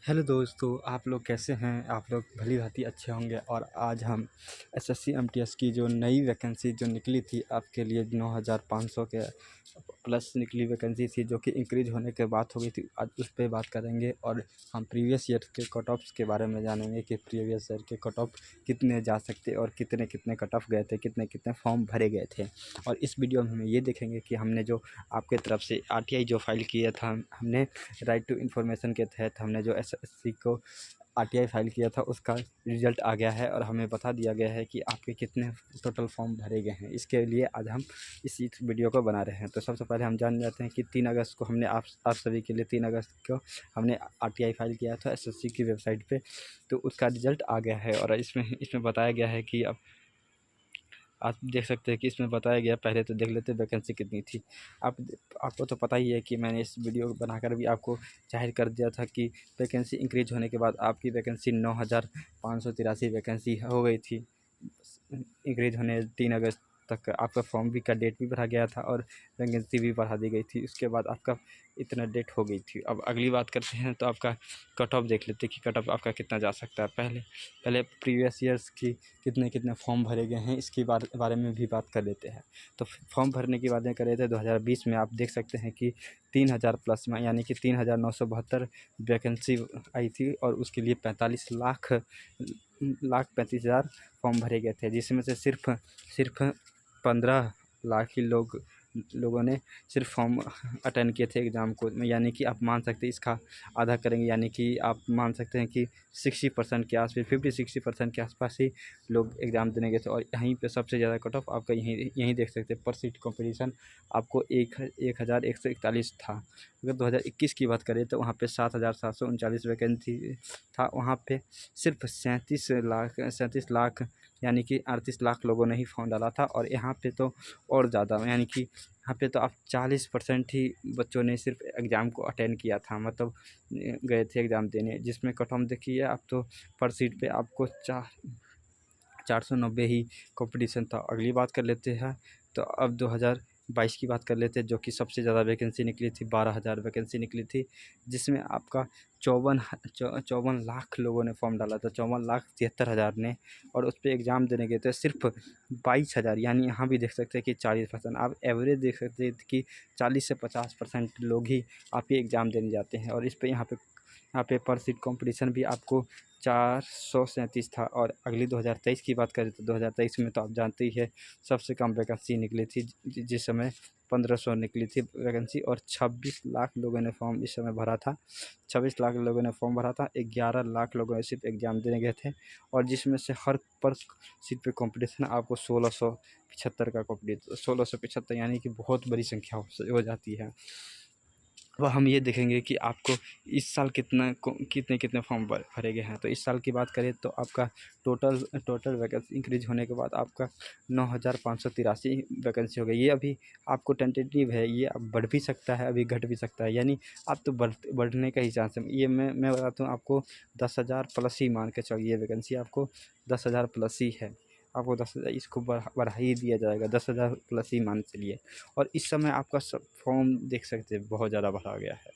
Hello दोस्तों, आप लोग कैसे हैं? आप लोग भली-भाँति अच्छे होंगे। और आज हम एसएससी एमटीएस की जो नई वैकेंसी जो निकली थी आपके लिए 9500 के प्लस निकली वैकेंसी थी, जो कि इंक्रीज़ होने के बाद हो गई थी। आज उस पे बात करेंगे और हम प्रीवियस ईयर के कट ऑफ्स के बारे में जानेंगे कि प्रीवियस ईयर के कट ऑफ कितने जा सकते और कितने कट ऑफ गए थे, कितने फॉर्म भरे गए थे। और इस वीडियो में हम ये देखेंगे कि हमने जो आपके तरफ से आरटीआई जो फाइल किया था, हमने राइट टू इन्फॉर्मेशन के तहत हमने जो एसएससी को आरटीआई फाइल किया था उसका रिजल्ट आ गया है और हमें बता दिया गया है कि आपके कितने टोटल फॉर्म भरे गए हैं। इसके लिए आज हम इसी वीडियो को बना रहे हैं। तो सबसे पहले हम जान जाते हैं कि 3 अगस्त को हमने आप सभी के लिए 3 अगस्त को हमने आरटीआई फाइल किया था एसएससी की वेबसाइट पे। तो उसका रिजल्ट आ गया है और इसमें बताया गया है कि अब आप देख सकते हैं कि इसमें बताया गया। पहले तो देख लेते वैकेंसी कितनी थी। आपको तो पता ही है कि मैंने इस वीडियो बनाकर भी आपको जाहिर कर दिया था कि वैकेंसी इंक्रीज होने के बाद आपकी वैकेंसी 9583 वैकेंसी हो गई थी। इंक्रीज होने 3 अगस्त तक आपका फॉर्म भी का डेट भी बढ़ा गया था और वैकेंसी भी बढ़ा दी गई थी। उसके बाद आपका इतना डेट हो गई थी। अब अगली बात करते हैं तो आपका कट ऑफ देख लेते हैं कि कट ऑफ आपका कितना जा सकता है। पहले प्रीवियस ईयर्स की कितने फॉर्म भरे गए हैं इसके बारे में भी बात कर लेते हैं। तो फॉर्म भरने की बातें कर रहे थे 2020 में आप देख सकते हैं कि 3000 प्लस में यानी कि 3972 वैकेंसी आई थी और उसके लिए 45 लाख 35,000 फॉर्म भरे गए थे, जिसमें से सिर्फ 15 लाख ही लोगों ने सिर्फ फॉर्म अटेंड किए थे एग्ज़ाम को। यानी कि आप मान सकते हैं इसका आधा करेंगे, यानी कि आप मान सकते हैं कि 60% के आसपास 50-60% के आसपास ही लोग एग्ज़ाम देने गए थे। और यहीं पे सबसे ज़्यादा कट ऑफ आपका यहीं देख सकते हैं। पर सीट कॉम्पिटिशन आपको 1141 था। अगर 2021 की बात करें तो वहाँ पे 7739 वैकेंसी था। वहाँ पे सिर्फ 37 लाख यानी कि 38 लाख लोगों ने ही फॉर्म डाला था। और यहाँ पे तो और ज़्यादा, यानी कि यहाँ पे तो आप 40% ही बच्चों ने सिर्फ एग्ज़ाम को अटेंड किया था, मतलब गए थे एग्ज़ाम देने। जिसमें कट ऑफ देखिए आप तो पर सीट पे आपको 490 ही कंपटीशन था। अगली बात कर लेते हैं तो अब 2022 की बात कर लेते हैं, जो कि सबसे ज़्यादा वैकेंसी निकली थी। 12,000 वैकेंसी निकली थी, जिसमें आपका 54 लाख लोगों ने फॉर्म डाला था, 54,73,000 ने। और उस पर एग्ज़ाम देने गए थे सिर्फ 22,000, यानी यहाँ भी देख सकते हैं कि 40%। आप एवरेज देख सकते हैं कि 40 से 50% लोग ही आप ये एग्ज़ाम देने जाते हैं। और इस पे यहाँ पे पर सीट कंपटीशन भी आपको 437 था। और अगली 2023 की बात करें तो 2023 में तो आप जानते ही हैं सबसे कम वैकेंसी निकली थी, जिस समय 1500 निकली थी वैकेंसी। और 26 लाख लोगों ने फॉर्म इस समय भरा था। 26 लाख लोगों ने फॉर्म भरा था। 11 लाख लोगों ने सिर्फ एग्ज़ाम देने गए थे। और जिसमें से हर पर सीट पे कंपटीशन आपको 1675 का कंपटीशन, 1675 यानी कि बहुत बड़ी संख्या हो जाती है। अब हम ये देखेंगे कि आपको इस साल कितने फॉर्म भरे गए हैं। तो इस साल की बात करें तो आपका टोटल वैकेंसी इंक्रीज होने के बाद आपका 9583 वैकेंसी हो गई। ये अभी आपको टेंटेटिव है, ये अब बढ़ भी सकता है, अभी घट भी सकता है, यानी आप तो बढ़ने का ही चांस है। ये मैं बताता हूँ आपको 10,000 प्लस ही मान के चलिए, वैकेंसी आपको 10,000 प्लस ही है। आपको 10,000 इसको बढ़ा ही दिया जाएगा, 10,000 प्लस ही मान चलिए। और इस समय आपका सब फॉर्म देख सकते हैं बहुत ज़्यादा भरा गया है।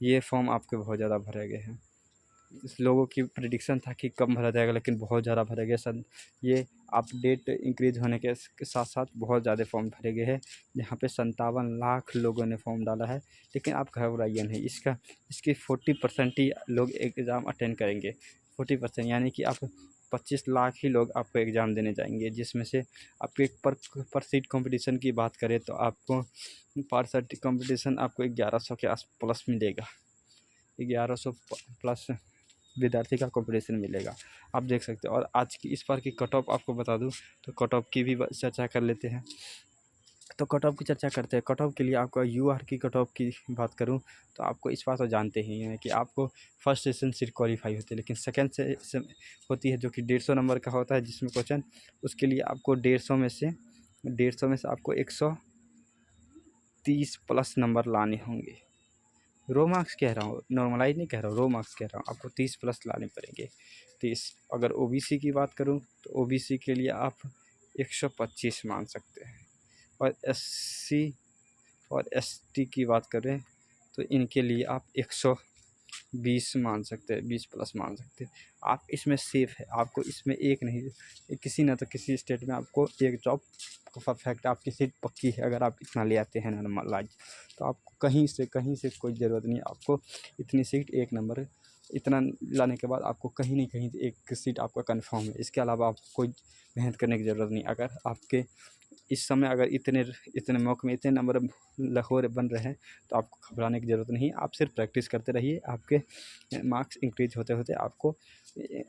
ये फॉर्म आपके बहुत ज़्यादा भरे गए हैं। इस लोगों की प्रिडिक्शन था कि कम भरा जाएगा, लेकिन बहुत ज़्यादा भरे गए सन। ये अपडेट इंक्रीज होने के साथ साथ बहुत ज़्यादा फॉर्म भरे गए हैं। यहाँ पे 57 लाख लोगों ने फॉर्म डाला है। लेकिन आप घबराइए नहीं, इसके 40% ही लोग एग्ज़ाम अटेंड करेंगे। 40% यानी कि आप 25 लाख ही लोग आपको एग्ज़ाम देने जाएंगे। जिसमें से आपके पर सीट कंपटीशन की बात करें तो आपको पर सीट कंपटीशन आपको 1100 के आस प्लस मिलेगा। 1100 प्लस विद्यार्थी का कंपटीशन मिलेगा, आप देख सकते हो। और आज की इस बार की कट ऑफ आपको बता दूं तो कट ऑफ की भी चर्चा कर लेते हैं। तो कट ऑफ की चर्चा करते हैं। कट ऑफ के लिए आपका यूआर की कट ऑफ की बात करूं तो आपको इस बार तो जानते ही हैं कि आपको फर्स्ट सेशन सिर्फ क्वालिफाई होती है, लेकिन सेकंड से होती है जो कि 150 नंबर का होता है, जिसमें क्वेश्चन उसके लिए आपको 150 में से आपको 130 प्लस नंबर लाने होंगे। रो मार्क्स कह रहा हूँ, नॉर्मलाइज नहीं कह रहा हूँ, रो मार्क्स कह रहा हूँ। आपको 30 प्लस लाने पड़ेंगे। 30। अगर ओबीसी की बात करूँ तो ओबीसी के लिए आप 125 मान सकते हैं। और एससी और एसटी की बात करें तो इनके लिए आप 20 मान सकते हैं, 20 प्लस मान सकते हैं। आप इसमें सेफ़ है, आपको इसमें एक नहीं किसी न तो किसी स्टेट में आपको एक जॉब परफेक्ट आपकी सीट पक्की है। अगर आप इतना ले आते हैं नॉर्मलाइज, तो आपको कहीं से कोई ज़रूरत नहीं है। आपको इतनी सीट एक नंबर है। इतना लाने के बाद आपको कहीं नहीं कहीं एक सीट आपका कन्फर्म है। इसके अलावा आपको कोई मेहनत करने की ज़रूरत नहीं। अगर आपके इस समय अगर इतने मौके में इतने नंबर हो बन रहे हैं, तो आपको घबराने की ज़रूरत नहीं। आप सिर्फ प्रैक्टिस करते रहिए। आपके मार्क्स इंक्रीज होते होते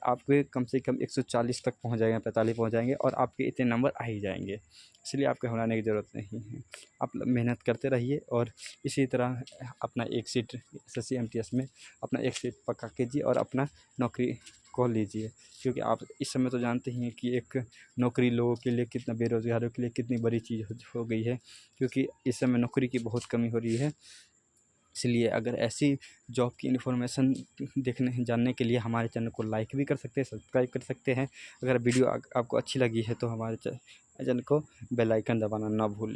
आपके कम से कम 140 तक पहुंच जाएंगे, 45 पहुंच जाएंगे और आपके इतने नंबर आ ही जाएंगे। इसलिए आपको घबराने की ज़रूरत नहीं है। आप मेहनत करते रहिए और इसी तरह अपना एक सीट SSC MTS में अपना एक सीट पक्का कीजिए और अपना नौकरी को लीजिए। क्योंकि आप इस समय तो जानते ही हैं कि एक नौकरी लोगों के लिए कितना, बेरोज़गारों के लिए कितनी बड़ी चीज़ हो गई है। क्योंकि इस समय नौकरी की बहुत कमी हो रही है। इसलिए अगर ऐसी जॉब की इन्फॉर्मेशन देखने जानने के लिए हमारे चैनल को लाइक भी कर सकते हैं, सब्सक्राइब कर सकते हैं। अगर वीडियो आपको अच्छी लगी है तो हमारे चैनल को बेल आइकन दबाना ना भूलें।